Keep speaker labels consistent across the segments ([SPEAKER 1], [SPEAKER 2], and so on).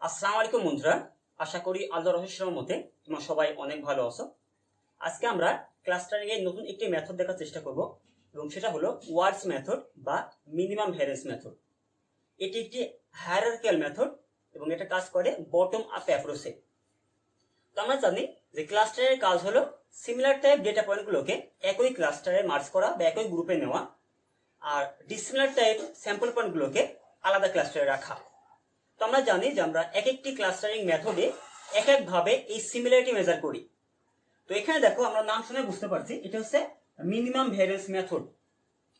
[SPEAKER 1] আসসালামু আলাইকুম বন্ধুরা, আশা করি আল্লাহর রহস্যের রহমতে তোমরা সবাই অনেক ভালো আছো। আজকে আমরা ক্লাস্টারিং এর নতুন একটি মেথড দেখার চেষ্টা করব এবং সেটা হলো ওয়ার্ডস মেথড বা মিনিমাম ভ্যারিয়েন্স মেথড। এটি একটি হায়ারার্কিয়াল মেথড এবং এটা কাজ করে বটম আপ অ্যাপ্রোচে। তো আমরা জানি যে ক্লাস্টারের কাজ হলো সিমিলার টাইপ ডেটা পয়েন্টগুলোকে একই ক্লাস্টারে মার্জ করা বা একই গ্রুপে নেওয়া, আর ডিসিমিলার টাইপ স্যাম্পল পয়েন্টগুলোকে আলাদা ক্লাস্টারে রাখা। তো আমরা জানি যে আমরা এক একটি ক্লাস্টারিং মেথডে এক একভাবে এই সিমিলারিটি মেজার করি। তো এখানে দেখো, আমরা নাম শুনে বুঝতে পারছি এটা হচ্ছে মিনিমাম ভ্যারিয়েন্স মেথড,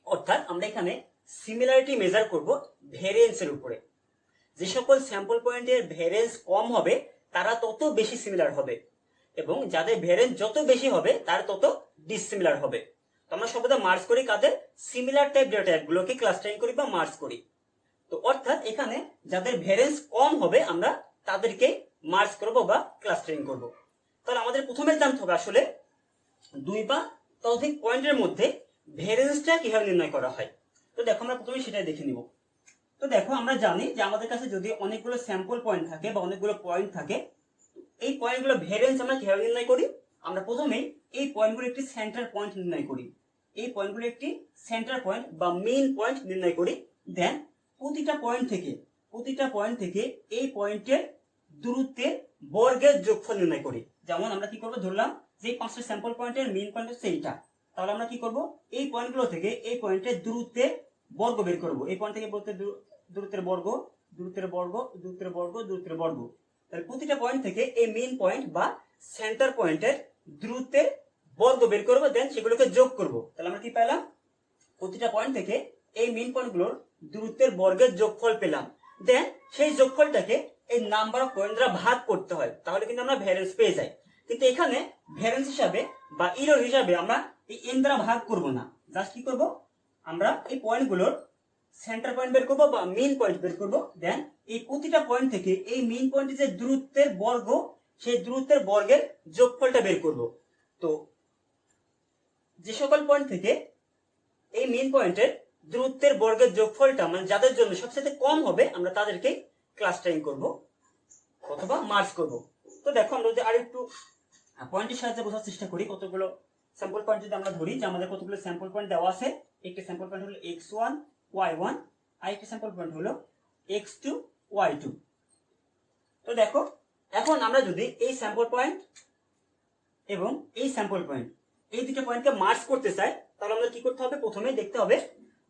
[SPEAKER 1] অর্থাৎ আমরা এখানে সিমিলারিটি মেজার করব ভ্যারিয়েন্সের উপরে। যে সকল স্যাম্পল পয়েন্টের ভ্যারিয়েন্স কম হবে তারা তত বেশি সিমিলার হবে এবং যাদের ভ্যারিয়েন্স যত বেশি হবে তার তত ডিসিমিলার হবে। তো আমরা সর্বদা মার্জ করি কাদের? সিমিলার টাইপ ডেটা টাইপগুলোকে ক্লাস্টারিং করি বা মার্জ করি। তো অর্থাৎ এখানে যাদের ভ্যারিয়েন্স কম হবে আমরা তাদেরকে মার্জ করব বা ক্লাস্টারিং করব। তাহলে আমাদের প্রথমে জানতে হবে আসলে দুই বা ততোধিক পয়েন্টের মধ্যে ভ্যারিয়েন্সটা কিভাবে নির্ণয় করা হয়। তো দেখো, আমরা প্রথমে সেটাই দেখে নিব। তো দেখো, আমরা জানি যে আমাদের কাছে যদি অনেকগুলো স্যাম্পল পয়েন্ট থাকে বা অনেকগুলো পয়েন্ট থাকে, এই পয়েন্টগুলো ভ্যারিয়েন্স আমরা কিভাবে নির্ণয় করি? আমরা প্রথমেই এই পয়েন্টগুলো একটি সেন্টার পয়েন্ট নির্ণয় করি। এই পয়েন্টগুলো একটি সেন্টার পয়েন্ট বা মেইন পয়েন্ট নির্ণয় করি। দেন প্রতিটা পয়েন্ট থেকে এই পয়েন্টের দূরত্বের বর্গের যোগফল নির্ণয় করি। যেমন আমরা কি করবো, ধরলাম যে পাঁচটা স্যাম্পল পয়েন্টের মেইন পয়েন্ট হচ্ছে এইটা, তাহলে আমরা কি করব, এই পয়েন্টগুলো থেকে এই পয়েন্টের দূরত্বের বর্গ বের করব। এই পয়েন্ট থেকে দূরত্বের বর্গ, দূরত্বের বর্গ, দূরত্বের বর্গ, দূরত্বের বর্গ। তাহলে প্রতিটা পয়েন্ট থেকে এই মেইন পয়েন্ট বা সেন্টার পয়েন্টের দূরত্বের বর্গ বের করবো, দেন সেগুলোকে যোগ করব। তাহলে আমরা কি পেলাম? প্রতিটা পয়েন্ট থেকে এই মেইন পয়েন্টগুলোর দূরত্বের বর্গের যোগফল পেলাম। দেন সেই যোগফলটাকে এই নাম্বার অফ পয়েন্ট দ্বারা ভাগ করতে হয়, তাহলে কিন্তু আমরা ভ্যারিয়েন্স পেয়ে যাই। কিন্তু এখানে ভ্যারিয়েন্স হিসাবে বা এরর হিসাবে আমরা এই এন দ্বারা ভাগ করব না। জাস্ট কি করব, আমরা এই পয়েন্টগুলোর সেন্টার পয়েন্ট বের করবো বা মেইন পয়েন্ট বের করবো। দেন এই প্রতিটা পয়েন্ট থেকে এই মেইন পয়েন্টের যে দূরত্বের বর্গ, সেই দূরত্বের বর্গের যোগফলটা বের করব। তো যে সকল পয়েন্ট থেকে এই মেইন পয়েন্টের দূরত্বের বর্গের যোগফলটা মানে যাদের জন্য সবচেয়ে কম হবে আমরা তাদেরকে ক্লাস্টারিং করব অথবা মার্জ করব। তো দেখো, আমরা যদি আরেকটু পয়েন্টের সাহায্যে বোঝার চেষ্টা করি, কতগুলো স্যাম্পল পয়েন্ট যদি আমরা ধরি, যে আমাদের কতগুলো স্যাম্পল পয়েন্ট দেওয়া আছে। একটি স্যাম্পল পয়েন্ট হলো x1 y1, আর একটি স্যাম্পল পয়েন্ট হলো x2 y2। তো দেখো, এখন আমরা যদি এই স্যাম্পল পয়েন্ট এবং এই স্যাম্পল পয়েন্ট এই দুটো পয়েন্টকে মার্জ করতে চাই, তাহলে আমাদের কি করতে হবে? প্রথমেই দেখতে হবে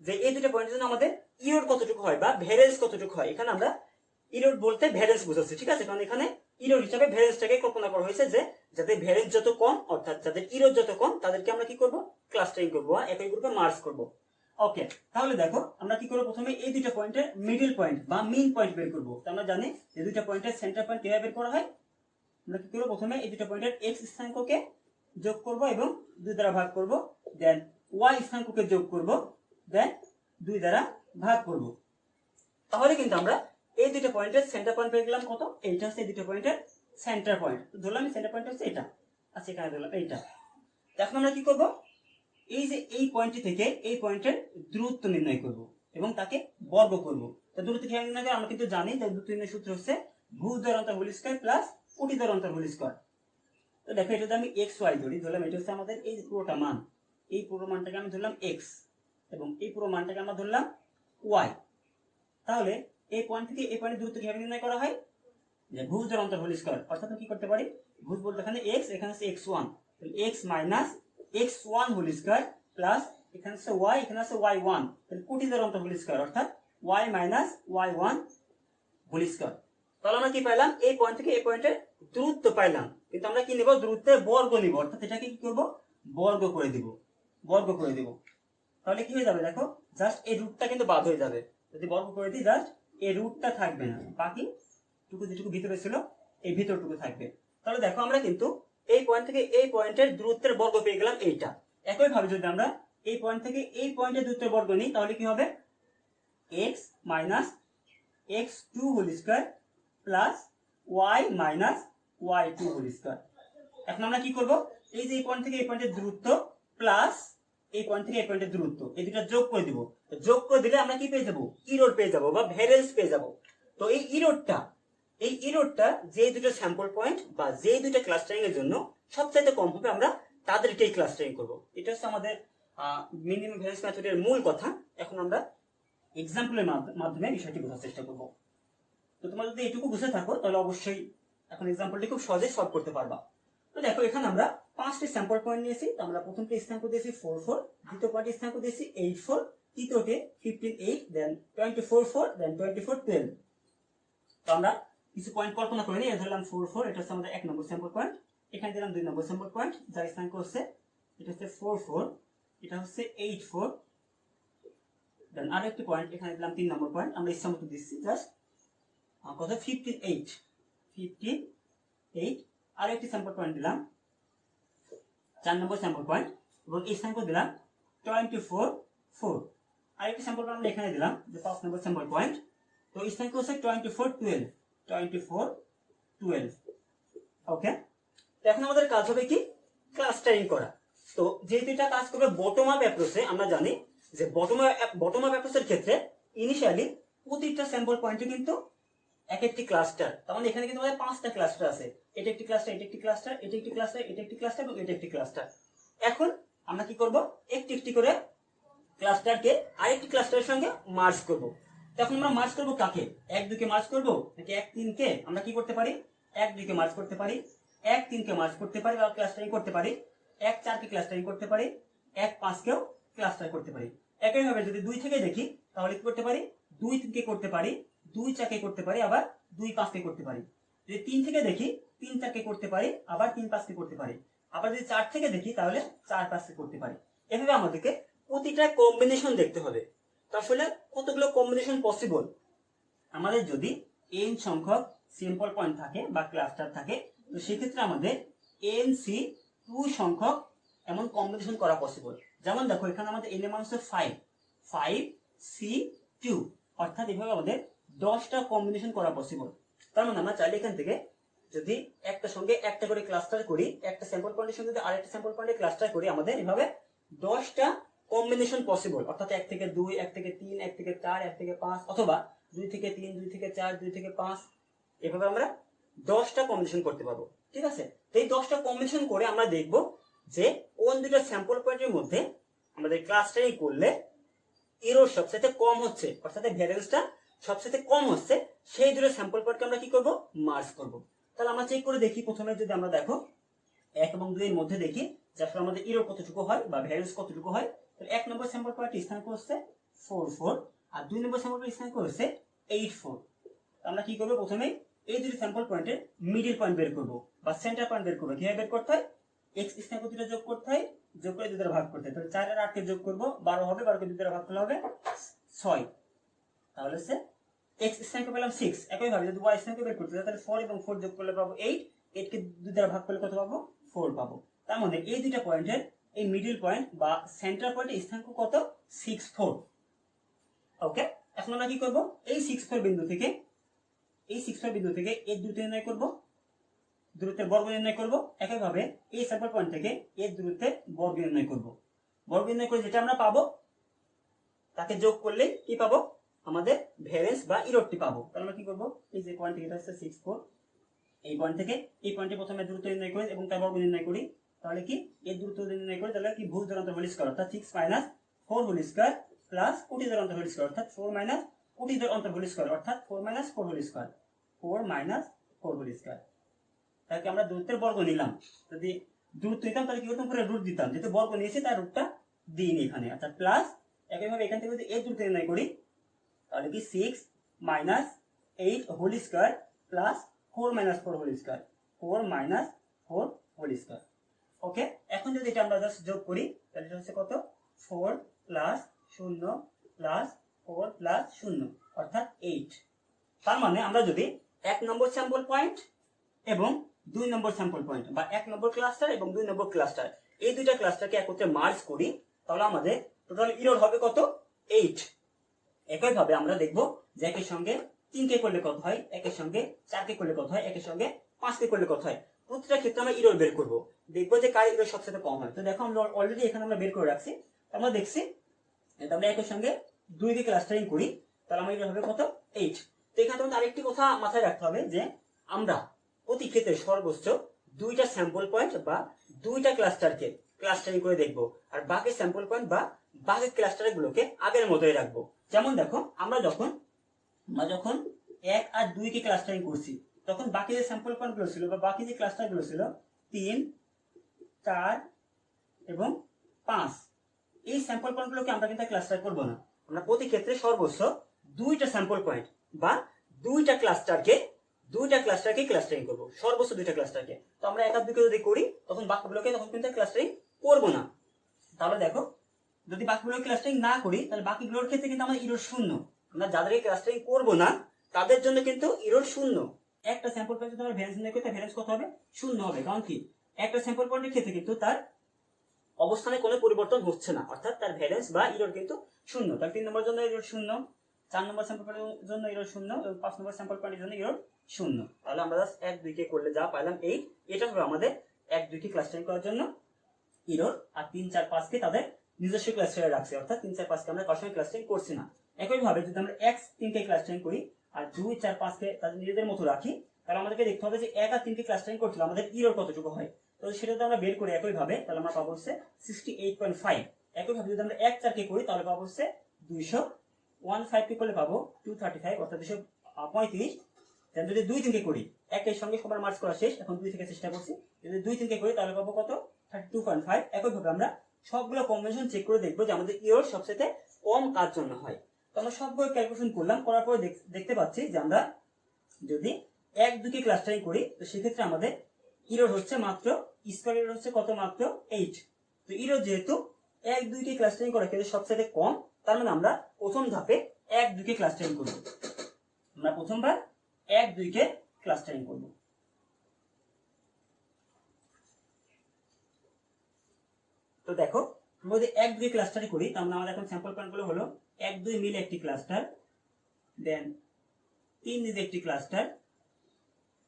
[SPEAKER 1] যে এই দুটো পয়েন্টের জন্য আমাদের ইরোড কতটুকু হয় বা ভ্যারিয়েন্স কতটুকু হয়। এখানে আমরা ইরোড বলতে ভ্যারিয়েন্স বোঝাচ্ছি, ঠিক আছে? কারণ এখানে ইরোড হিসাবে ভ্যারিয়েন্সটাকে কল্পনা করা হয়েছে যে যাদের ভ্যারিয়েন্স যত কম, অর্থাৎ যাদের ইরোড যত কম, তাদেরকে আমরা কি করব? ক্লাস্টারিং করব বা একই গ্রুপে মার্জ করব। ওকে, তাহলে দেখো, আমরা কি করব? প্রথমে এই দুটো পয়েন্টের মিডল পয়েন্ট বা মেইন পয়েন্ট বের করব। তো আমরা জানি এই দুটো পয়েন্টের সেন্টার পয়েন্ট কিভাবে বের করা হয়। আমরা কি করব? প্রথমে এই দুটো পয়েন্টের এক্স স্থানাঙ্ককে যোগ করব এবং 2 দ্বারা ভাগ করব। দেন ওয়াই স্থানাঙ্ককে যোগ করব, দেন 2 দ্বারা ভাগ করব। তাহলে কিন্তু আমরা এই দুটো পয়েন্টের সেন্টার পয়েন্ট পেয়ে গেলাম কত? এইটা হচ্ছে এই দুটো পয়েন্টের সেন্টার পয়েন্ট। তো ধরলাম সেন্টার পয়েন্ট হচ্ছে এটা, আচ্ছা এখানে ধরলাম এইটা। এখন আমরা কি করব? এই যে এই পয়েন্টটি থেকে এই পয়েন্টের দূরত্ব নির্ণয় করব এবং তাকে বর্গ করব। তো দূরত্ব কিভাবে নির্ণয় করব? আমরা কিন্তু জানি যে দূরত্ব নির্ণয় সূত্র হচ্ছে ভুজ দ্বারা অন্তর হোল স্কয়ার প্লাস কোটি দ্বারা অন্তর হোল স্কয়ার। তো দেখো, এটা যদি আমি এক্স ওয়াই ধরি, ধরলাম এটা হচ্ছে আমাদের এই পুরোটা মান, এই পুরো মানটাকে আমি ধরলাম এক্স এবং এই পুরো মানটাকে আমরা ধরলাম ওয়াই। তাহলে এই পয়েন্ট থেকে এই পয়েন্টের দূরত্ব কিভাবে নির্ণয় করা হয়? যে ভুজ দ্বারা অন্তর হোল স্কয়ার, অর্থাৎ কি করতে পারি? ভুজ বলতে এখানে এক্স, এখানে হচ্ছে x1, তাহলে x minus x1 whole square plus এখানে হচ্ছে ওয়াই, এখানে আছে y1, তাহলে কোটি দ্বারা অন্তর হোল স্কয়ার, অর্থাৎ y minus y1 whole square. তাহলে আমরা কি পাইলাম? এই পয়েন্ট থেকে এই পয়েন্টের দূরত্ব পাইলাম, কিন্তু আমরা কি নিব? দূরত্বের বর্গ নিব, অর্থাৎ এটাকে কি করব? বর্গ করে দিব, বর্গ করে দিব। তাহলে কি হয়ে যাবে? দেখো, জাস্ট এই রুটটা কিন্তু বাদ হয়ে যাবে। যদি বর্গ করে দিই, জাস্ট এই রুটটা থাকবে না, বাকি টুকু যেটুকু ভিতরে ছিল এই ভিতরটুকু থাকবে। তাহলে দেখো, আমরা কিন্তু এই পয়েন্ট থেকে এই পয়েন্টের দূরত্বের বর্গ পেয়ে গেলাম এইটা। একই ভাবে যদি আমরা এই পয়েন্ট থেকে এই পয়েন্টের দূরত্বের বর্গ নিই, তাহলে কি হবে? x minus x2 whole square plus y minus y2 whole square. এখন আমরা কি করব? এই যে এই পয়েন্ট থেকে এই পয়েন্টের দূরত্ব প্লাস এই পয়েন্ট থেকে এই পয়েন্টের দূরত্ব, এই দুটো যোগ করে দিব। যোগ করে দিলে আমরা কি পেয়ে যাব? ইরোড পেয়ে যাব বা ভ্যারিয়েন্স পেয়ে যাব। তো এই ইরোডটা এই ইরোরটা যে দুটো স্যাম্পল পয়েন্ট বা যে দুটো ক্লাস্টারিং এর জন্য সবচাইতে কম হবে আমরা তাদেরকেই ক্লাস্টারিং করব। এটা হচ্ছে আমাদের মিনিমাম ভ্যারিয়েন্স মেথডের মূল কথা। এখন আমরা এক্সাম্পলের মাধ্যমে বিষয়টি বোঝার চেষ্টা করব। তো তোমরা যদি এটুকু বুঝে থাকো তাহলে অবশ্যই এখন এক্সাম্পলটি খুব সহজে সলভ করতে পারবা। তো দেখো এখানে আমরা 5টি স্যাম্পল পয়েন্ট নিয়েছি। তো আমরা প্রথমটি স্থানাঙ্ক দিয়েছি 4 4, দ্বিতীয় পয়েন্টে স্থানাঙ্ক দিয়েছি 8 4, তৃতীয়তে 15 8, দেন 24 4, দেন 24 12। তো আমরা কিছু পয়েন্ট কল্পনা করে নিই। ধরলাম 4 4, এটা হচ্ছে আমাদের 1 নম্বর স্যাম্পল পয়েন্ট। এখানে দিলাম 2 নম্বর স্যাম্পল পয়েন্ট, যার স্থানাঙ্ক হচ্ছে এটা হচ্ছে 4 4, এটা হচ্ছে 8 4। দেন আরেকটি পয়েন্ট এখানে দিলাম 3 নম্বর পয়েন্ট, আমরা ইচ্ছা মতো দিচ্ছি জাস্ট কত 15 8 15 8। আরেকটি স্যাম্পল পয়েন্ট দিলাম 4 নম্বর স্যাম্পল পয়েন্ট এবং এই স্থানাঙ্ক দিলাম 24 4। আরেকটি স্যাম্পল পয়েন্ট আমরা এখানে দিলাম যে 5 নম্বর স্যাম্পল পয়েন্ট। তো এই স্থানাঙ্ক হচ্ছে 24 12 24 12। ওকে, তো এখন আমাদের কাজ হবে কি ক্লাস্টারিং করা। তো যেহেতু এটা কাজ করবে বটম আপ অ্যাপ্রোচে, আমরা জানি যে বটম আপ অ্যাপ্রোচের ক্ষেত্রে ইনিশিয়ালি প্রতিটা স্যাম্পল পয়েন্টে কিন্তু এক একটি ক্লাস্টার। তার মানে এখানে কিন্তু আমাদের 5টা ক্লাস্টার আছে। এটা একটি ক্লাস্টার, এটা একটি ক্লাস্টার, এটা একটি ক্লাস্টার, এটা একটি ক্লাস্টার এবং এটা একটি ক্লাস্টার। এখন আমরা কি করব, একটি একটি করে ক্লাস্টারকে আরেকটি ক্লাস্টারের সঙ্গে মার্জ করব। তখন আমরা মার্জ করব কাকে, 1 2 কে মার্জ করব নাকি 1 3 কে? আমরা কি করতে পারি, 1 2 কে মার্জ করতে পারি, 1 3 কে মার্জ করতে পারি বা ক্লাস্টারিং করতে পারি, 1 4 কে ক্লাস্টারিং করতে পারি, 1 5 কেও ক্লাস্টার করতে পারি। একইভাবে যদি 2 থেকে দেখি তাহলে কি করতে পারি, 2 3 কে করতে পারি, 2 4 কে করতে পারি, আবার 2 5 কে করতে পারি। যদি 3 থেকে দেখি 3 4 কে করতে পারি, আবার 3 5 কে করতে পারি। আবার যদি 4 থেকে দেখি তাহলে 4 5 কে করতে পারি। এভাবে আমাদেরকে প্রতিটা কম্বিনেশন দেখতে হবে। তো আসলে কতগুলো কম্বিনেশন পসিবল, আমাদের যদি n সংখ্যক সিম্পল পয়েন্ট থাকে বা ক্লাস্টার থাকে, তো সেক্ষেত্রে আমাদের NC2 সংখ্যক এমন কম্বিনেশন করা পসিবল। যেমন দেখো এখানে আমাদের n এর মান হচ্ছে 5 5C2, অর্থাৎ এভাবে আমাদের 10টা কম্বিনেশন করা পসিবল। তার মানে আমরা চাইলে এখান থেকে যদি একটা সঙ্গে একটা করে ক্লাস্টার করি, একটা স্যাম্পল পয়েন্টের সঙ্গে যদি আরেকটা স্যাম্পল পয়েন্টে ক্লাস্টার করি, আমাদের এভাবে 10টা কম্বিনেশন পসিবল। অর্থাৎ 1 থেকে 2, 1 থেকে 3, 1 থেকে 4, 1 থেকে 5, অথবা 2 থেকে 3, 2 থেকে 4, 2 থেকে 5, এভাবে আমরা 10টা কম্বিনেশন করতে পারবো। ঠিক আছে, তো এই 10টা কম্বিনেশন করে আমরা দেখব যে কোন দুটো স্যাম্পল পয়েন্টের মধ্যে আমাদের ক্লাস্টারিং করলে এরর সবচেয়ে কম হচ্ছে, অর্থাৎ ভ্যারিয়েন্সটা সবচেয়ে কম হচ্ছে, সেই দুটো স্যাম্পল পয়েন্টকে আমরা কি করব, মার্জ করব। তাহলে আমরা চেক করে দেখি। প্রথমে যদি আমরা দেখো 1 এবং 2 এর মধ্যে দেখি যে আসলে আমাদের এরর কতটুকু হয় বা ভ্যারিয়েন্স কতটুকু হয়। তাহলে 1 নম্বর স্যাম্পল পয়েন্টের স্থানাঙ্ক হচ্ছে 4 4 আর 2 নম্বর স্যাম্পল পয়েন্টের স্থানাঙ্ক হচ্ছে 8 4। আমরা কি করব, প্রথমে এই দুটো স্যাম্পল পয়েন্টের মিডল পয়েন্ট বের করব বা সেন্টার পয়েন্ট বের করব। কিভাবে বের করতে হয়, x স্থানাঙ্ক দুটো যোগ করতে হয়, যোগ করে 2 দ্বারা ভাগ করতে হয়। তাহলে 4 আর 8 কে যোগ করব, 12 হবে, 12 কে 2 দ্বারা ভাগ করলে হবে 6। তাহলে হচ্ছে x স্থানাঙ্ক পেলাম 6। একইভাবে যদি y স্থানাঙ্ক বের করতে হয় তাহলে 4 এবং 4 যোগ করলে পাবো 8, 8 কে 2 দ্বারা ভাগ করলে কত পাবো, 4 পাবো। তার মানে এই দুটো পয়েন্টের এই মিডল পয়েন্ট বা সেন্টার পয়েন্টের স্থানাঙ্ক কত, 6 4। ওকে, এখন আমরা কি করব, এই 6 4 বিন্দু থেকে এর দূরত্ব নির্ণয় করব, দূরত্বের বর্গ নির্ণয় করব। একইভাবে এই স্যাম্পল পয়েন্ট থেকে এর দূরত্বের বর্গ নির্ণয় করব। বর্গ নির্ণয় করে যেটা আমরা পাবো তাকে যোগ করলে কি পাবো, আমাদের ভ্যারিয়েন্স বা ইররটি পাবো। তাহলে আমরা কি করব, এই যে পয়েন্ট থেকে এটা হচ্ছে 6 4, এই পয়েন্ট থেকে এই পয়েন্টে প্রথমে দূরত্ব নির্ণয় করি এবং তার বর্গ নির্ণয় করি। তাহলে কি এর দূরত্ব নির্ণয় করি, তাহলে কি ভুজ দূরান্ত হোল স্কয়ার অর্থাৎ 6 - 4 হোল স্কয়ার প্লাস কোটি দূরান্ত হোল স্কয়ার অর্থাৎ 4 - কোটি দূরান্ত হোল স্কয়ার অর্থাৎ 4 - 4 হোল স্কয়ার 4 - 4 হোল স্কয়ার। তাহলে আমরা দূরত্বের বর্গ নিলাম। যদি দূরত্ব নিতাম তাহলে কি করতাম, পুরো রুট দিতাম, যেহেতু বর্গ নিয়েছি তার রুটটা দিইনি এখানে। অর্থাৎ প্লাস একইভাবে এখান থেকে যদি এর দূরত্ব নির্ণয় করি তাহলে কি 6 - 8 whole square plus 4 - 4 whole square 4 - 4 whole square. Okay, এখন যদি এটা আমরা জাস্ট যোগ করি তাহলে এটা হচ্ছে কত, 4 + 0 + 4 + 0 অর্থাৎ 8। তার মানে আমরা যদি 1 নম্বর স্যাম্পল পয়েন্ট এবং 2 নম্বর স্যাম্পল পয়েন্ট বা 1 নম্বর ক্লাস্টার এবং 2 নম্বর ক্লাস্টার, এই দুইটা ক্লাস্টারকে একত্রে মার্জ করি, তাহলে আমাদের টোটাল এরর হবে কত, 8। একইভাবে আমরা দেখব যে একের সঙ্গে 3 কে করলে কত হয়, একের সঙ্গে 4 কে করলে কত হয়, একের সঙ্গে 5 কে করলে কত হয়। প্রতিটা ক্ষেত্রে আমরা এরর বের করব, দেখবো যে কার এরর সবচেয়ে কম হয়। তো দেখো আমরা অলরেডি এখানে আমরা বের করে রাখছি। আমরা দেখছি আমরা একের সঙ্গে 2 কে ক্লাস্টারিং করি, তাহলে আমার এরর হবে কত, 8। তো এখানে তোমাদের আরেকটি কথা মাথায় রাখতে হবে যে আমরা প্রতি ক্ষেত্রে সর্বোচ্চ 2টা স্যাম্পল পয়েন্ট বা 2টা ক্লাস্টারকে ক্লাস্টারিং করে দেখব, আর বাকি স্যাম্পল পয়েন্ট বা বাকি ক্লাস্টারগুলোকে আগের মতোই রাখবো। যেমন দেখো আমরা যখন 1 আর 2 কে ক্লাস্টারিং করছি, তখন বাকি যে স্যাম্পল পয়েন্ট গুলো ছিল বা বাকি যে ক্লাস্টার গুলো ছিল 3, 4 এবং 5, এই স্যাম্পল পয়েন্ট গুলোকে আমরা কিন্তু ক্লাস্টার করব না। আমরা প্রতি ক্ষেত্রে সর্বোচ্চ 2টা স্যাম্পল পয়েন্ট বা 2টা ক্লাস্টারকে ক্লাস্টারিং করব, সর্বোচ্চ 2টা ক্লাস্টারকে। তো আমরা 1 আর 2 কে যদি করি তখন বাকিগুলোকে তখন কিন্তু ক্লাস্টারিং করব না। তাহলে দেখো যদি বাকিগুলোকে ক্লাস্টারিং না করি তাহলে বাকিগুলোর ক্ষেত্রে কিন্তু আমাদের ইরর শূন্য। আমরা যাদেরকে ক্লাস্টারিং করব না তাদের জন্য কিন্তু ইরর শূন্য। একটা স্যাম্পল পয়েন্ট যদি আমরা ভ্যালেন্স নির্ণয় করি তার ভ্যালেন্স কত হবে? শূন্য হবে। কারণ কি, একটা স্যাম্পল পয়েন্টের ক্ষেত্রে কিন্তু তার অবস্থানে কোনো পরিবর্তন হচ্ছে না, অর্থাৎ তার ভ্যালেন্স বা ইরর কিন্তু শূন্য। তার 3 নম্বর জন্য ইরর শূন্য, 4 নম্বর স্যাম্পল পয়েন্টের জন্য ইরর শূন্য এবং 5 নম্বর স্যাম্পল পয়েন্টের জন্য ইরর শূন্য। তাহলে আমরা জাস্ট 1, 2 কে করলে যা পাইলাম 8, এটা হবে আমাদের 1, 2 কে ক্লাস্টারিং করার জন্য ইরর। আর 3, 4, 5 কে তাদের নিজস্ব ক্লাস্টারে রাখছি, অর্থাৎ 3, 4, 5 কে আমরা কারোর সঙ্গে ক্লাস্টারিং করছি না। একইভাবে যদি আমরা x, 3 কে ক্লাস্টারিং করি আর 2, 4, 5 কে তাদের নিজেদের মতো রাখি, তাহলে আমাদেরকে দেখতে হবে যে 1 আর 3 কে ক্লাস্টারিং করতে আমাদের ইরর কতটুকু হয়। তো সেটা যদি আমরা বের করি একইভাবে, তাহলে আমরা পাবো হচ্ছে 68.5। একইভাবে যদি আমরা 1, 4 কে করি তাহলে পাবো হচ্ছে 215 কে করলে পাবো 235, অর্থাৎ 235। দেন যদি 2, 3 কে করি, একের সঙ্গে সবার মার্চ করা শেষ, এখন 2 থেকে চেষ্টা করছি। যদি 2, 3 কে করি তাহলে পাবো কত? 32.5। একইভাবে আমরা সবগুলো কম্বিনেশন চেক করে দেখবো যে আমাদের ইরর সবচেয়ে কম কার জন্য হয়। তো আমরা সবগুলো ক্যালকুলেশন করলাম, করার পরে দেখতে পাচ্ছি যে আমরা যদি 1, 2 কে ক্লাস্টারিং করি তো সেক্ষেত্রে আমাদের ইরর হচ্ছে মাত্র স্কয়ার ইরর হচ্ছে কত? মাত্র 8। তো ইরর যেহেতু 1, 2 কে ক্লাস্টারিং করার ক্ষেত্রে সবচেয়ে কম, তার মানে আমরা প্রথম ধাপে 1, 2 কে ক্লাস্টারিং করব। আমরা প্রথমবার 1, 2 কে ক্লাস্টারিং করব। তো দেখো আমরা যদি 1, 2 ক্লাস্টারিং করি তাহলে আমাদের এখন স্যাম্পল পয়েন্ট গুলো হলো 1, 2 মিলে একটি ক্লাস্টার, দেন 3 নিজে একটি ক্লাস্টার,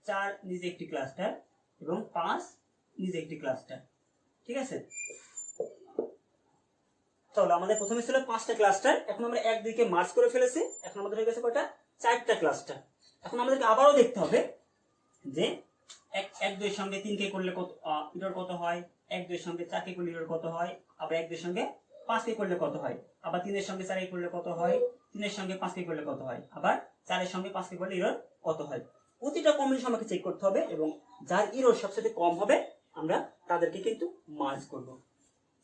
[SPEAKER 1] 4 নিজে একটি ক্লাস্টার এবং 5 নিজে একটি ক্লাস্টার। ঠিক আছে, তাহলে আমাদের প্রথমে ছিল 5টা ক্লাস্টার, এখন আমরা 1, 2 কে মার্জ করে ফেলেছি, এখন আমাদের হয়ে গেছে কয়টা? 4টা ক্লাস্টার। এখন আমাদেরকে আবারও দেখতে হবে যে 1, 2 এর সঙ্গে 3 কে করলে কত ইরর কত হয়, 1, 2 এর সঙ্গে 4 কে করলে ইরর কত হয়, আবার 1, 2 এর সঙ্গে 5 কে করলে কত হয়, আবার 3 এর সঙ্গে 4 কে করলে কত হয়, 3 এর সঙ্গে 5 কে করলে কত হয়, আবার 4 এর সঙ্গে 5 কে করলে ইরর কত হয়। প্রতিটা কম্বিনেশন আমাকে চেক করতে হবে এবং যার ইরর সবচেয়ে কম হবে আমরা তাদেরকে কিন্তু মার্জ করব।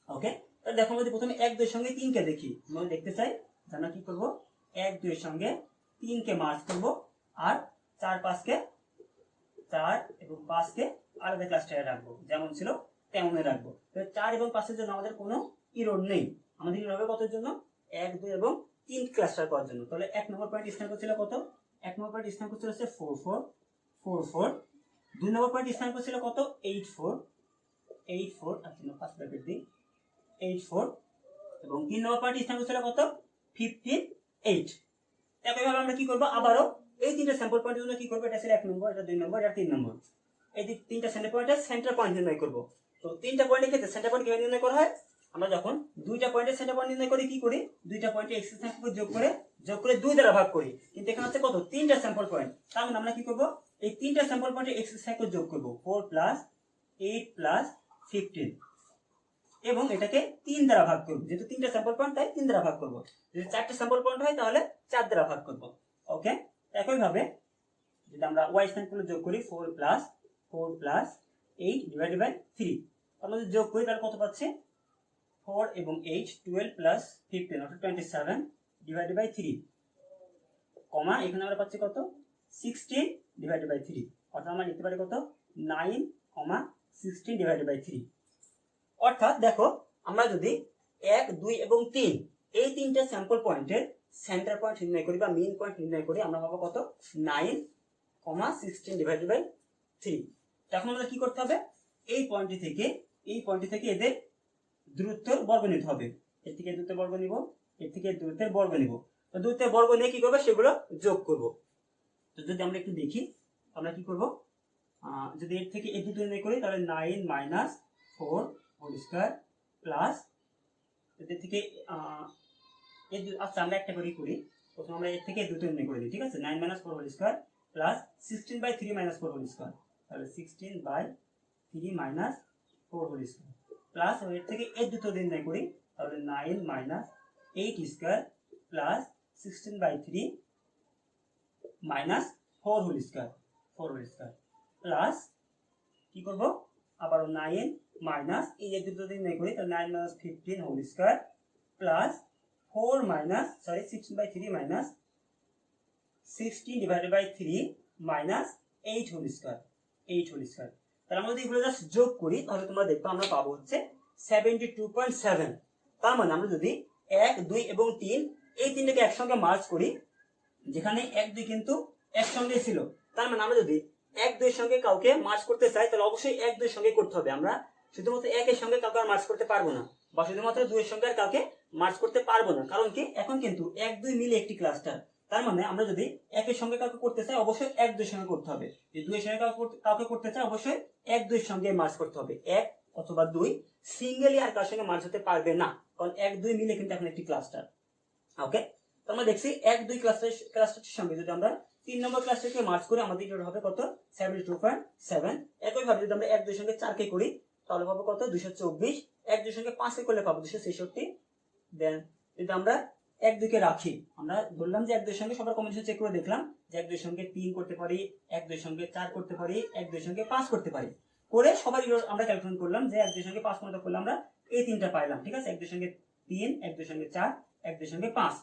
[SPEAKER 1] ওকে, তাহলে দেখো আমরা প্রথমে 1, 2 এর সঙ্গে 3 কে দেখি, আমরা দেখতে চাই যে আমরা কি করব, 1, 2 এর সঙ্গে 3 কে মার্জ করব আর 4, 5 কে 4 এবং 5 কে আলাদা ক্লাস্টারে রাখবো, যেমন ছিল তেমনই রাখবো। তো 4 এবং 5 এর জন্য আমাদের কোনো ইরর নেই, আমাদের ইরর হবে কতর জন্য? 1, 2 এবং 3 ক্লাস্টার করার জন্য। তাহলে 1 নম্বর পয়েন্ট স্থান করছিল কত? 1 নম্বর পয়েন্ট স্থান করছিল হচ্ছে 4, 4, 4, 4। 2 নম্বর পয়েন্ট স্থান করছিল কত? 8, 4, 8, 4। আচ্ছা, 5 ব্র্যাকেট দিই, 8, 4 এবং 3 নম্বর পয়েন্ট স্থান করছিল কত? 15, 8। একইভাবে আমরা কি করব, আবারও এই 3টা স্যাম্পল পয়েন্টের জন্য কি করব, এটা ছিল 1 নম্বর, এটা 2 নম্বর, এটা 3 নম্বর। এই 3টা স্যাম্পল পয়েন্টের সেন্টার পয়েন্ট নির্ণয় করব। তো 3টা পয়েন্টের ক্ষেত্রে সেন্টার পয়েন্ট কিভাবে নির্ণয় করা হয়? আমরা যখন 2টা পয়েন্টের সেন্টার পয়েন্ট নির্ণয় করি কি করি, 2টা পয়েন্টে x এর স্থানাঙ্ক যোগ করে 2 দ্বারা ভাগ করি। কিন্তু এখানে আছে কত? 3টা স্যাম্পল পয়েন্ট। তার মানে আমরা কি করব, এই 3টা স্যাম্পল পয়েন্টে x এর স্থানাঙ্ক যোগ করব, 4 + 8 + 15 এবং এটাকে 3 দ্বারা ভাগ করব। যেহেতু 3টা স্যাম্পল পয়েন্ট তাই 3 দ্বারা ভাগ করব। যদি 4টা স্যাম্পল পয়েন্ট হয় তাহলে 4 দ্বারা ভাগ করব। ওকে, একইভাবে যদি আমরা y স্থানাঙ্কগুলো যোগ করি, 4 + 8 / 3, আমরা যদি যোগ করি তাহলে কত পাচ্ছি? 4 এবং 8, 12 + 15 অর্থাৎ 27 / 3, কমা এখানে আমরা পাচ্ছি কত? 16 / 3, অর্থাৎ আমরা লিখতে পারি কত? 9, 16 / 3। অর্থাৎ দেখো আমরা যদি 1, 2 এবং 3 এই 3টা স্যাম্পল পয়েন্টের সেন্টার পয়েন্ট নির্ণয় করি বা মেইন পয়েন্ট নির্ণয় করি, আমরা পাবো কত? 9, 16 / 3। এখন আমাদের কি করতে হবে, এই পয়েন্টটি থেকে এদের দূরত্বের বর্গ নিতে হবে। এর থেকে দূরত্বের বর্গ নিব, এর থেকে দূরত্বের বর্গ নিব। তো দূরত্বের বর্গ নিয়ে কি করবে, সেগুলো যোগ করব। তো যদি আমরা একটু দেখি আমরা কি করব, যদি এর থেকে এই দুটো নির্ণয় করি তাহলে 9 - 4 হোল স্কয়ার প্লাস এর থেকে আচ্ছা আমরা একটা করে করি, প্রথমে আমরা এর থেকে দুটো নির্ণয় করে দিই, ঠিক আছে। 9 - 4 whole square plus 16/3 - 4 whole square, তাহলে 16/3 - 4 হোল স্কয়ার প্লাস এর থেকে এর দুটো নির্ণয় করি, তাহলে 9 - 8 square plus 16/3 - 4 whole square plus কি করব, আবার 9 মাইনাস এই যে দুটো নির্ণয় করি, তাহলে 9 - 15 whole square plus 16/3 - 16/3 - 8 whole square তাহলে আমরা যদি এগুলো জাস্ট যোগ করি তাহলে তোমরা দেখবে আমরা পাবো হচ্ছে 72.7। তার মানে আমরা যদি 1, 2 এবং 3 এই তিনটাকে একসঙ্গে মার্জ করি, যেখানে 1, 2 কিন্তু একসঙ্গে ছিল, তার মানে আমরা যদি 1, 2 এর সঙ্গে কাউকে মার্জ করতে চাই তাহলে অবশ্যই 1, 2 এর সঙ্গে করতে হবে। আমরা শুধুমাত্র 1 এর সঙ্গে কাউকে আর মার্জ করতে পারবো না, বা শুধুমাত্র 2 এর সঙ্গে আর কাউকে মার্জ করতে পারবো না। কারণ কি, এখন কিন্তু 1, 2 মিলে একটি ক্লাস্টার। তার মানে আমরা যদি 1 এর সঙ্গে কাউকে করতে চাই অবশ্যই 1, 2 এর সঙ্গে করতে হবে। যদি 2 এর সঙ্গে কাউকে করতে চাই অবশ্যই 1, 2 এর সঙ্গে মার্জ করতে হবে। 1 অথবা 2 সিঙ্গেলি আর কার সঙ্গে মার্জ হতে পারবে না, কারণ 1, 2 মিলে কিন্তু এখন একটি ক্লাস্টার। ওকে, তো আমরা দেখছি 1, 2 ক্লাস্টারটির সঙ্গে যদি আমরা 3 নম্বর ক্লাস্টারকে মার্জ করি আমাদের এটা হবে কত, 72.7। একইভাবে যদি আমরা 1, 2 এর সঙ্গে 4 কে করি তাহলে পাবো কত, 224। 1, 2 এর সঙ্গে 5 কে করলে পাবো 266। দেন যদি আমরা 1, 2 কে রাখি, আমরা বললাম যে 1, 2 এর সঙ্গে সবার কম্বিনেশন চেক করে দেখলাম যে 1, 2 এর সঙ্গে 3 করতে পারি, 1, 2 এর সঙ্গে 4 করতে পারি, 1, 2 এর সঙ্গে 5 করতে পারি, করে সবার আমরা ক্যালকুলেট করলাম যে 1, 2 এর সঙ্গে 5 মতো করলে আমরা এই তিনটা পাইলাম, ঠিক আছে। 1, 2 এর সঙ্গে 3, 1, 2 এর সঙ্গে 4, 1, 2 এর সঙ্গে 5।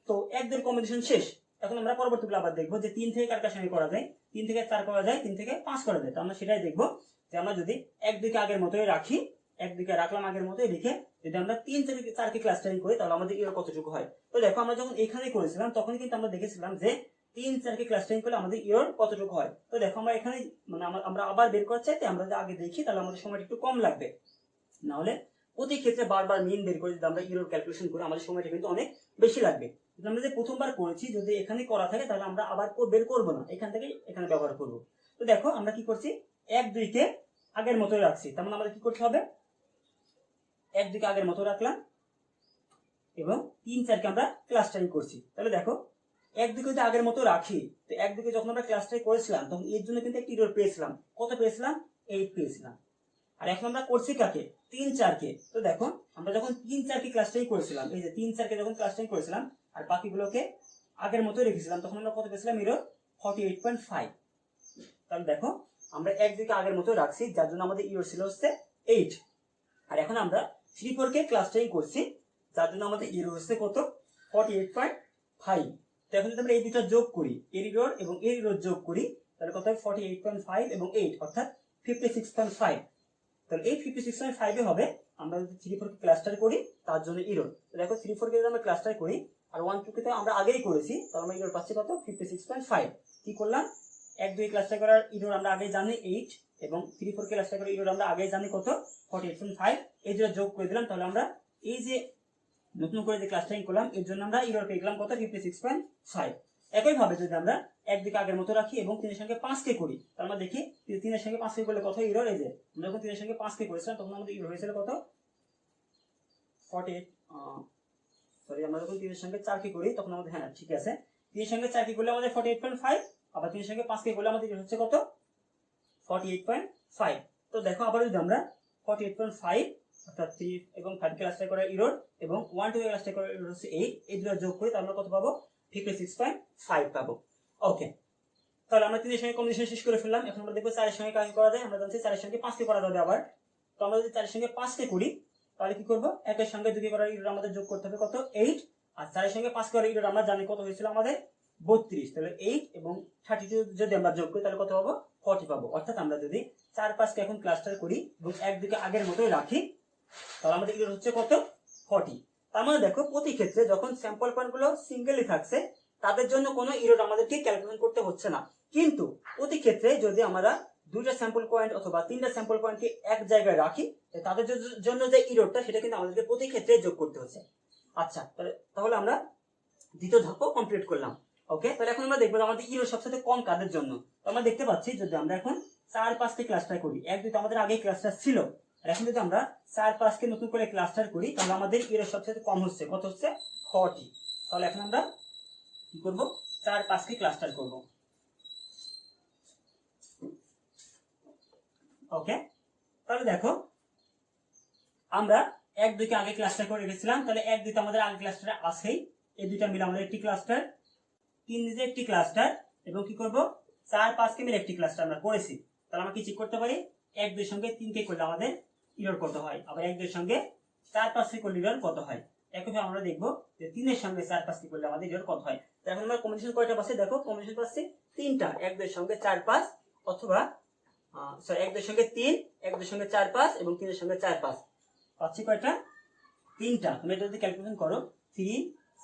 [SPEAKER 1] তো 1, 2 এর কম্বিনেশন শেষ। এখন আমরা পরবর্তীগুলো আবার দেখবো যে 3 থেকে কার কার সঙ্গে করা যায়, 3 থেকে 4 করা যায়, 3 থেকে 5 করা যায়। তো আমরা সেটাই দেখবো যে আমরা যদি 1, 2 কে আগের মতোই রাখি, 1, 2 কে রাখলাম আগের মতোই রেখে যদি আমরা 3 থেকে 4 কে ক্লাস্টারিং করি তাহলে আমাদের এর কতটুকু হয়। তো দেখো আমরা যখন এখানে করেছিলাম তখন কিন্তু আমরা দেখেছিলাম যে 3, 4 কে ক্লাস্টারিং করলে আমাদের এর কতটুকু হয়। তো দেখো আমরা এখানে মানে আমরা আবার বের করার চাইতে আমরা যদি আগে দেখি তাহলে আমাদের সময়টা একটু কম লাগবে। না হলে প্রতি ক্ষেত্রে বারবার মিন বের করে যদি আমরা এর ক্যালকুলেশন করি আমাদের সময়টা কিন্তু অনেক বেশি লাগবে। আমরা যে প্রথমবার করেছি যদি এখানে করা থাকে তাহলে আমরা আবার বের করবো না, এখান থেকে এখানে ব্যবহার করব। তো দেখো আমরা কি করছি, 1, 2 কে আগের মতোই রাখছি, তার মানে আমাদের কি করতে হবে, 1, 2 কে আগের মতো রাখলাম এবং 3, 4 কে আমরা ক্লাস্টারিং করছি। তাহলে দেখো 1, 2 কে যদি আগের মতো রাখি, তো 1, 2 কে যখন আমরা ক্লাস্টারিং করেছিলাম তখন এর জন্য কিন্তু একটি এরর পেয়েছিলাম। কত পেয়েছিলাম, 8 পেয়েছিলাম। আর এখন আমরা করছি কাকে, 3, 4 কে। তো দেখো আমরা যখন 3, 4 কে ক্লাস্টারিং করেছিলাম, এই যে 3, 4 কে যখন ক্লাস্টারিং করেছিলাম আর বাকিগুলোকে আগের মতোই রেখেছিলাম তখন আমরা কত পেয়েছিলাম, এরর 48.5। তাহলে দেখো আমরা 1, 2 কে আগের মতো রাখছি যার জন্য আমাদের এরর ছিল হচ্ছে 8। আর এখন আমরা 3, 4 কে ক্লাস্টারিং করছি যার জন্য আমাদের এরর হচ্ছে কত, 48.5। তো এখন যদি আমরা এই দুটো যোগ করি, এর এরর এবং এর এরর যোগ করি তাহলে কত হয়, 48.5 এবং 8 অর্থাৎ 56.5। তাহলে এই 56.5 এ হবে আমরা যদি 3, 4 কে ক্লাস্টার করি তার জন্য এরর। তো দেখো 3, 4 কে যদি আমরা ক্লাস্টার করি আর 1, 2 কে তো আমরা আগেই করেছি তাহলে আমরা এরর পাচ্ছি কত, 56.5। কি করলাম, 1, 2 ক্লাস্টার করার এরর আমরা আগে জানি 8 এবং 3, 4 কে ক্লাস্টার করার এরর আমরা আগে জানি কত, 48.5। এই দুটো যোগ করে দিলাম তাহলে আমরা এই যে নতুন করে যে ক্লাস্টারিং করলাম এর জন্য আমরা এরর পেয়ে গেলাম কত, 56.5। একইভাবে যদি আমরা 1, 2 কে আগের মতো রাখি এবং 3 এর সঙ্গে 5 কে করি তাহলে আমরা দেখি 3 এর সঙ্গে 5 কে করলে কত এরর, এই যে আমরা যখন 3 এর সঙ্গে 5 কে করেছিলাম তখন আমাদের এরর হয়েছিল কত, 48। সরি, আমরা যখন 3 এর সঙ্গে 4 কে করি তখন আমাদের, হ্যাঁ ঠিক আছে, 3 এর সঙ্গে 4 কে করলে আমাদের 48.5, আবার 3 এর সঙ্গে 5 কে করলে আমাদের এরর হচ্ছে কত, 48.5। তো দেখো আবার যদি আমরা 48.5 অর্থাৎ 3 এবং 5 ক্লাস্টার করার এরর এবং 1, 2 ক্লাস্টার করার এরর হচ্ছে 8, এই দুটো যোগ করে তাহলে আমরা কত পাবো, 56.5 পাবো। ওকে, তাহলে আমরা 3 এর সঙ্গে কম্বিনেশন শেষ করে ফেললাম। এখন আমরা দেখবো 4 এর সঙ্গে কাজ করা যায়। আমরা জানছি 4 এর সঙ্গে 5 কে করা যাবে আবার। তো আমরা যদি 4 এর সঙ্গে 5 কে করি তাহলে কি করব, 1 এর সঙ্গে 2 কে করার এরর আমাদের যোগ করতে হবে কত, 8। আর 4 এর সঙ্গে 5 করার এরর আমরা জানি কত হয়েছিল আমাদের, 32। তাহলে 8 এবং 32 যদি আমরা যোগ করি তাহলে কত পাবো, 40 পাবো। অর্থাৎ আমরা যদি 4, 5 কে এখন ক্লাস্টার করি এবং 1, 2 কে আগের মতোই রাখি তাহলে আমাদের এরর হচ্ছে কত, 40। তার মানে দেখো প্রতি ক্ষেত্রে যখন স্যাম্পল পয়েন্ট গুলো সিঙ্গেলি থাকছে তাদের জন্য কোনো এরর আমাদেরকে ক্যালকুলেশন করতে হচ্ছে না। কিন্তু প্রতি ক্ষেত্রে যদি আমরা 2টা স্যাম্পল পয়েন্ট অথবা 3টা স্যাম্পল পয়েন্টকে এক জায়গায় রাখি তাদের জন্য যে এররটা সেটা কিন্তু আমাদেরকে প্রতি ক্ষেত্রে যোগ করতে হচ্ছে। আচ্ছা, তাহলে আমরা দ্বিতীয় ধাপও কমপ্লিট করলাম। ওকে, তাহলে এখন আমরা দেখবো আমাদের এরর সবচেয়ে কম কাদের জন্য। তো আমরা দেখতে পাচ্ছি যদি আমরা এখন 4, 5 কে ক্লাস্টার করি, 1, 2 তো আমাদের আগে ক্লাস্টার ছিল, আর এখন যদি আমরা 4, 5 কে নতুন করে ক্লাস্টার করি তাহলে আমাদের এরর সবচেয়ে কম হচ্ছে, কত হচ্ছে, 40। তাহলে এখন আমরা কি করব 4 5 কে ক্লাস্টার করব। ওকে, তাহলে দেখো আমরা 1 2 কে আগে ক্লাস্টার করে রেখেছিলাম, তাহলে 1 2 তো আমাদের আগে ক্লাস্টারে আছেই, এই দুইটা মিলে আমাদের একটি ক্লাস্টার, 3 নিজে একটি ক্লাস্টার, এবং কি করব 4 5 কে মিলে একটি ক্লাস্টার আমরা করেছি। তাহলে আমরা কি চেক করতে পারি 1 2 এর সঙ্গে 3 কে করলে আমাদের এরর কত হয়, আবার 1 2 এর সঙ্গে 4 5 কে করলে এরর কত হয়। একইভাবে আমরা দেখব যে 3 এর সঙ্গে 4 5 কে করলে আমাদের এরর কত হয়। তো এখন আমরা কম্বিনেশন কয়টা পাচ্ছি, দেখো কম্বিনেশন পাচ্ছি 3টা, 1 2 এর সঙ্গে 4 5, অথবা 1 2 এর সঙ্গে 3, 1 2 এর সঙ্গে 4 5 এবং 3 এর সঙ্গে 4 5 পাচ্ছি কয়টা 3টা। তুমি এটা যদি ক্যালকুলেশন করো 3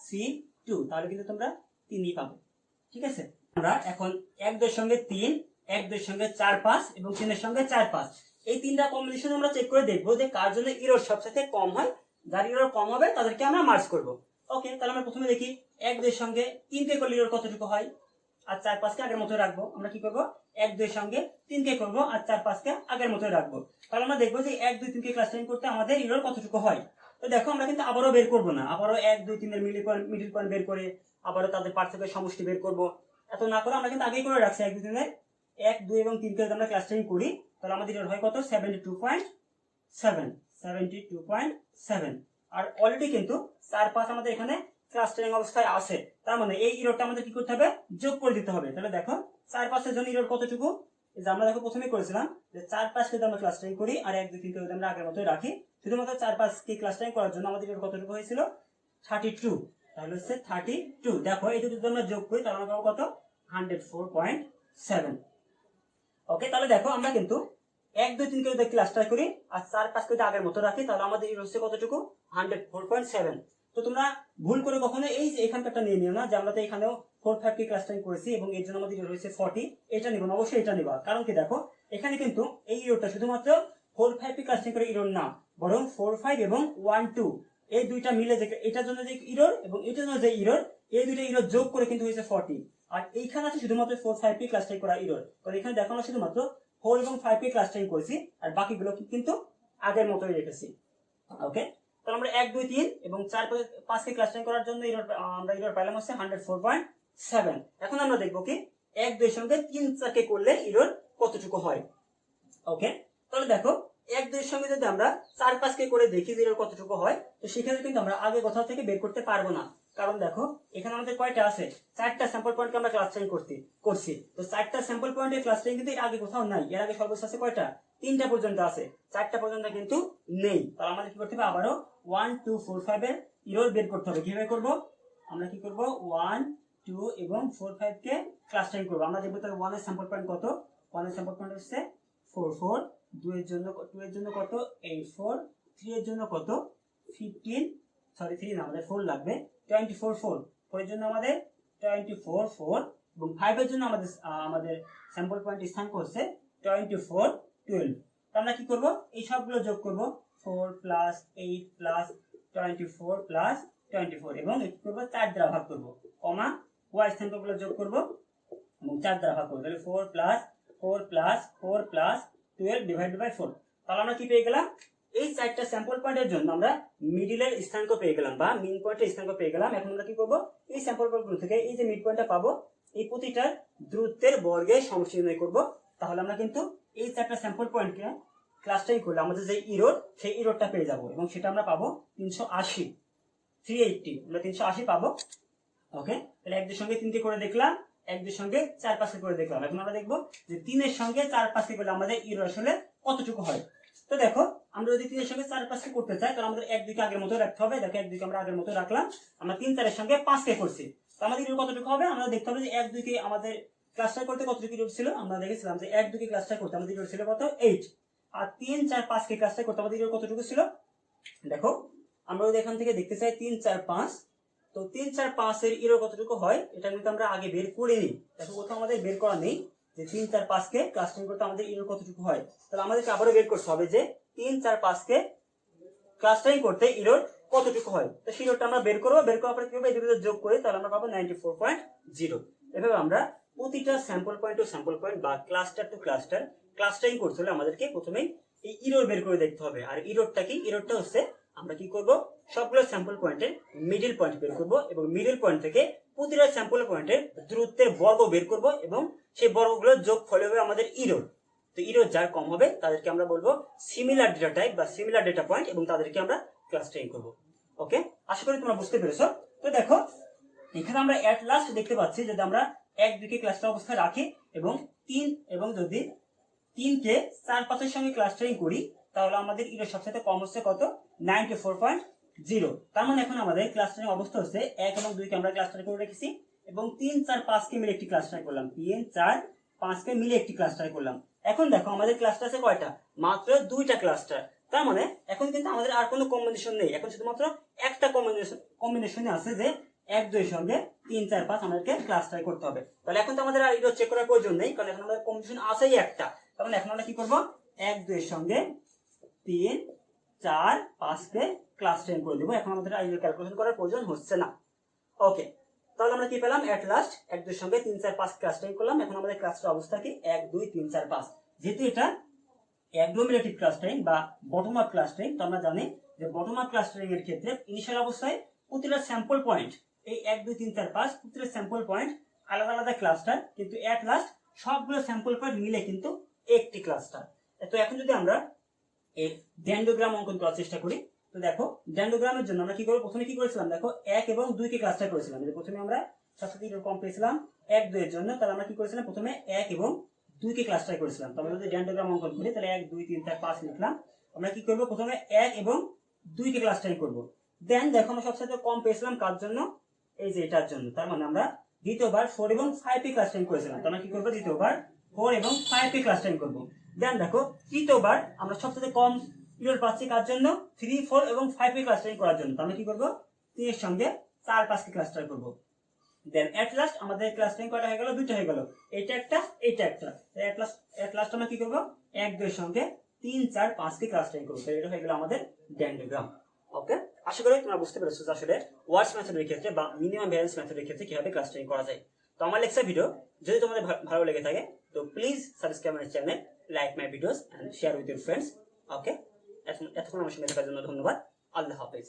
[SPEAKER 1] 3 2, তাহলে কিন্তু তোমরা 3ই পাবে। ঠিক আছে, আমরা এখন 1 2 এর সঙ্গে 3, 1 2 এর সঙ্গে 4 5 এবং 3 এর সঙ্গে 4 5, এই তিনটা কম্বিনেশন আমরা চেক করে দেখবো যে কার জন্য এরর সবচেয়ে কম হয়। যার এরর কম হবে তাদেরকে আমরা মার্জ করব। ওকে, তাহলে আমরা প্রথমে দেখি 1 2 এর সঙ্গে 3 কে করলে এরর কতটুকু হয়, আর 4 5 কে আগের মতো রাখবো। আমরা কি করব 1 2 এর সঙ্গে 3 কে করব আর 4 5 কে আগের মতো রাখবো। তাহলে আমরা দেখবো যে 1 2 3 কে ক্লাস্টারিং করতে আমাদের এরর কতটুকু হয়। তো দেখো আমরা কিন্তু আবারও বের করব না, আবারও 1 2 3 এর মিডল পয়েন্ট বের করে আবারও তাদের পার্থক্যের সমষ্টি বের করব, এত না করে আমরা কিন্তু আগেই করে রাখছি 1 2 3 এর 1 2 এবং 3 কে যদি আমরা ক্লাস্টারিং করি তাহলে আমাদের এরর হয় কত 72.7 72.7। আর অলরেডি কিন্তু 4 5 আমাদের এখানে ক্লাস্টারিং অবস্থায় আছে, তার মানে এই এররটা আমাদের কি করতে হবে যোগ করে দিতে হবে। তাহলে দেখো 4 5 এর জন্য এরর কতটুকু, এই যে আমরা দেখো প্রথমেই করেছিলাম যে 4 5 কে যদি আমরা ক্লাস্টারিং করি আর 1 2 3 কে যদি আমরা আগের মতোই রাখি, শুধুমাত্র 4 5 কে ক্লাস্টারিং করার জন্য আমাদের এরর কতটুকু হয়েছিল 32, তাহলে হচ্ছে 32। দেখো এই দুটো যদি আমরা যোগ করি তাহলে আমরা পাবো কত 104.7। ওকে, তাহলে দেখো আমরা কিন্তু 1 2 3 কে যদি ক্লাস্টার করি আর 4 5 কে যদি আগের মতো রাখি তাহলে আমাদের এরর হচ্ছে কতটুকু 104.7। তো তোমরা ভুল করে কখনো এই যে এখানকারটা নিয়ে নিও না যে আমরা তো এখানেও 4 5 কে ক্লাস্টারিং করেছি এবং এর জন্য আমাদের এরর হয়েছে 40, এটা নিব না, অবশ্যই এটা নিবা। কারণ কি দেখো এখানে কিন্তু এই এররটা শুধুমাত্র 4 5 কে ক্লাস্টারিং করে এরর না, বরং 4 5 এবং 1 2 এই দুইটা মিলে যে এটার জন্য যে এরর এবং এটার জন্য যে এরর, এই দুইটা এরর যোগ করে কিন্তু হয়েছে 40। আর এইখানে আছে শুধুমাত্র 4 5 কে ক্লাস্টারিং করা এরর, কারণ এখানে দেখো আমরা শুধুমাত্র 4 এবং 5 কে ক্লাস্টারিং করেছি আর বাকিগুলো কিন্তু আগের মতোই রেখেছি। ওকে, তাহলে আমরা 1 2 3 এবং 4 5 কে ক্লাস্টারিং করার জন্য এরর আমরা এরর পাইলাম হচ্ছে 104.7। এখন আমরা দেখব কি 1 2 এর সঙ্গে 3 4 কে করলে এরর কতটুকু হয়। ওকে, তাহলে দেখো 1 2 এর সঙ্গে যদি আমরা 4 5 কে করে দেখি যে এরর কতটুকু হয়, তো সেখানে কিন্তু আমরা আগে কোথাও থেকে বের করতে পারবো না। কারণ দেখো এখানে আমাদের কয়টা আছে 4টা স্যাম্পল পয়েন্টকে আমরা ক্লাস্টারিং করছি। তো 4টা স্যাম্পল পয়েন্টের ক্লাস্টারিং কিন্তু এর আগে কোথাও নাই, এর আগে সর্বোচ্চ আছে কয়টা 3টা পর্যন্ত আছে, 4টা পর্যন্ত কিন্তু নেই। তাহলে আমাদের কি করতে হবে আবারও 1 2 4 5 এর এরর বের করতে হবে। কিভাবে করব, আমরা কি করব 1 2 এবং 4 5 কে ক্লাস্টারিং করব। আমরা দেখব তাহলে 1 এর স্যাম্পল পয়েন্ট কত, 1 এর স্যাম্পল পয়েন্ট হচ্ছে 4 4, 2 এর জন্য কত 8 4, 3 এর জন্য কত 15, সরি 3 না আমাদের 4 লাগবে 24 4, 4 এর জন্য আমাদের 24 4 এবং 5 এর জন্য আমাদের স্যাম্পল পয়েন্ট স্থানাঙ্ক হচ্ছে 24 12। তো আমরা কি করব এই সবগুলো যোগ করব 4 প্লাস 8 প্লাস 24 প্লাস 24 এবং কি করব 4 দ্বারা ভাগ করব, কমা y স্থানাঙ্কগুলো যোগ করব এবং 4 দ্বারা ভাগ করব। তাহলে 4 plus 4 plus 4 plus 12 divided by 4। তাহলে আমরা কি পেয়ে গেলাম এই 4টা স্যাম্পল পয়েন্টের জন্য আমরা মিডলের স্থানাঙ্ক পেয়ে গেলাম বা মিন পয়েন্টের স্থানাঙ্ক পেয়ে গেলাম। এখন আমরা কি করব এই স্যাম্পল পয়েন্টগুলো থেকে এই যে মিড পয়েন্টটা পাবো এই প্রতিটার দূরত্বের বর্গের সমষ্টি নির্ণয় করব। তাহলে আমরা কিন্তু এই 4টা স্যাম্পল পয়েন্টকে ক্লাস্টারিং করলে আমাদের যে এরর সেই এররটা পেয়ে যাব এবং সেটা আমরা পাবো 380 380, আমরা 380 পাবো। ওকে, তাহলে 1 2 সঙ্গে 3 কে করে দেখলাম, 1 2 সঙ্গে 4 5 কে করে দেখলাম। এখন আমরা দেখব যে 3 এর সঙ্গে 4 5 কে করলে আমাদের এরর আসলে কতটুকু হয়। তো দেখো আমরা যদি 3 এর সঙ্গে 4 5 কে করতে চাই তাহলে আমাদের 1 2 কে আগের মতো রাখতে হবে। দেখো 1 2 কে আমরা আগের মতো রাখলাম, আমরা 3 4 এর সঙ্গে 5 কে করছি, তো আমাদের এরর কতটুকু হবে আমরা দেখতে হবে যে 1 2 কে আমাদের ক্লাস্টার করতে কতটুকু এরর ছিল। আমরা দেখেছিলাম যে 1 2 কে ক্লাস্টার করতে আমাদের এরর ছিল কত 8, আর 3 4 5 কে ক্লাস্টার করতে আমাদের এরর কতটুকু ছিল। দেখো আমরা যদি এখান থেকে দেখতে চাই 3 4 5, তো 3 4 5 এর এরর কতটুকু হয় এটা কিন্তু আমরা আগে বের করে নিই। দেখো কোথাও আমাদের বের করা নেই যে 3 4 5 কে ক্লাস্টারিং করতে আমাদের এরর কতটুকু হয়। তাহলে আমাদেরকে আবারও বের করতে হবে যে 3 4 5 কে ক্লাস্টারিং করতে এরর কতটুকু হয়। তো সেই এররটা আমরা বের করব, বের করার পরে কি হবে এই দুটো যোগ করে তাহলে আমরা পাবো 94.0। এভাবে আমরা প্রতিটা sample point to sample point বা ক্লাস্টার টু ক্লাস্টারিং করতে হলে আমাদেরকে প্রথমেই এই এরর বের করে দেখতে হবে। আর এররটা কি, এররটা হচ্ছে আমরা কি করব, সবগুলো স্যাম্পল পয়েন্টের মিডল পয়েন্ট বের করব এবং মিডল পয়েন্ট থেকে প্রতিটা স্যাম্পল পয়েন্টের দূরত্বের বর্গ বের করব এবং সেই বর্গগুলোর যোগফল হবে আমাদের ইরোর। তো ইরোর যার কম হবে তাদেরকে আমরা বলবো সিমিলার ডেটা টাইপ বা সিমিলার ডেটা পয়েন্ট এবং তাদেরকে আমরা ক্লাস্টারিং করব। ওকে, আশা করি তোমরা বুঝতে পেরেছো। তো দেখো এখানে আমরা এট লাস্ট দেখতে পাচ্ছি যদি আমরা 1 2 কে ক্লাস্টার অবস্থায় রাখি এবং 3 এবং যদি 3 কে 4 5 এর সঙ্গে ক্লাস্টারিং করি তাহলে আমাদের ইরোর সবচেয়ে কম হচ্ছে কত, 94.0। তার মানে এখন আমাদের ক্লাস্টারিং অবস্থা হচ্ছে 1 এবং 2 কে আমরা ক্লাস্টার করে রেখেছি এবং 3 4 5 কে মিলে একটি ক্লাস্টার করলাম, 3 4 5 কে মিলে একটি ক্লাস্টার করলাম। এখন দেখো আমাদের ক্লাস্টার আছে কয়টা, মাত্র 2টা ক্লাস্টার। তার মানে এখন কিন্তু আমাদের আর কোনো কম্বিনেশন নেই, এখন শুধুমাত্র একটা কম্বিনেশনে আছে যে 1 2 এর সঙ্গে 3 4 5 আমাদেরকে ক্লাস্টার করতে হবে। তাহলে এখন তো আমাদের আর ইরো চেক করার প্রয়োজন নেই, কারণ এখন আমাদের কম্বিনেশন আছেই একটা। তার মানে এখন আমরা কি করব, 1 2 এর সঙ্গে 3 4 5 কে ক্লাস্টারিং করে দেবো। এখন আমাদের আর ক্যালকুলেশন করার প্রয়োজন হচ্ছে না। ওকে, তাহলে আমরা কি পেলাম, এট লাস্ট 1 2 এর সঙ্গে 3 4 5 ক্লাস্টারিং করলাম। এখন আমাদের ক্লাস্টার অবস্থা কি 1 2 3 4 5। যেহেতু এটা অ্যাগ্লোমেরেটিভ ক্লাস্টারিং বা বটম আপ ক্লাস্টারিং, তো আমরা জানি যে বটম আপ ক্লাস্টারিং এর ক্ষেত্রে ইনিশিয়াল অবস্থায় প্রতিটা স্যাম্পল পয়েন্ট এই 1 2 3 4 5 প্রতিটা স্যাম্পল পয়েন্ট আলাদা আলাদা ক্লাস্টার, কিন্তু এট লাস্ট সবগুলো স্যাম্পল পয়েন্ট মিলে কিন্তু একটি ক্লাস্টার। তো এখন যদি আমরা এই ডেন্ডোগ্রাম অঙ্কন করার চেষ্টা করি, তো দেখো ডেন্ডোগ্রামের জন্য আমরা কি করব, প্রথমে কি করেছিলাম দেখো 1 এবং 2 কে ক্লাস্টার করেছিলাম। প্রথমে আমরা সবচেয়ে এরকম পেয়েছিলাম 1 2 এর জন্য, তাহলে আমরা কি করেছিলাম প্রথমে 1 এবং 2 কে ক্লাস্টার করেছিলাম। তবে যদি ডেন্ডোগ্রাম অঙ্কন করি তাহলে 1 2 3 4 5 লিখলাম। আমরা কি করব, প্রথমে 1 এবং 2 কে ক্লাস্টারিং করব। দেন দেখো আমরা সবচেয়ে কম পেয়েছিলাম কার জন্য, এই যে এটার জন্য। তার মানে আমরা দ্বিতীয়বার 4 এবং 5 কে ক্লাস্টারিং করেছিলাম। তো আমরা কি করব, দ্বিতীয়বার 4 এবং 5 কে ক্লাস্টারিং করব। দেন দেখো তৃতীয়বার আমরা সবচেয়ে কম ইরোর পাচ্ছি কার জন্য, 3 4 এবং 5 কে ক্লাস্টারিং করার জন্য। তো আমরা কি করব, 3 এর সঙ্গে 4 5 কে ক্লাস্টার করব। দেন এট লাস্ট আমাদের ক্লাস্টারিং কয়টা হয়ে গেল, দুইটা হয়ে গেল, এটা একটা এইটা একটা। এট লাস্ট আমরা কি করব, 1 2 এর সঙ্গে 3 4 5 কে ক্লাস্টারিং করব। এটা হয়ে গেল আমাদের ডেন্ডোগ্রাম। ওকে, আশা করি তোমরা বুঝতে পেরেছো যে আসলে ওয়ার্ডস মেথডের ক্ষেত্রে বা মিনিমাম ভ্যারিয়েন্স মেথডের ক্ষেত্রে কিভাবে ক্লাস্টারিং করা যায়। তো আমার লেকচার ভিডিও যদি তোমাদের ভালো লেগে থাকে তো please subscribe my channel, like my videos and share with your friends. Okay, এতক্ষণ আমার সঙ্গে থাকার জন্য ধন্যবাদ। আল্লাহ হাফেজ।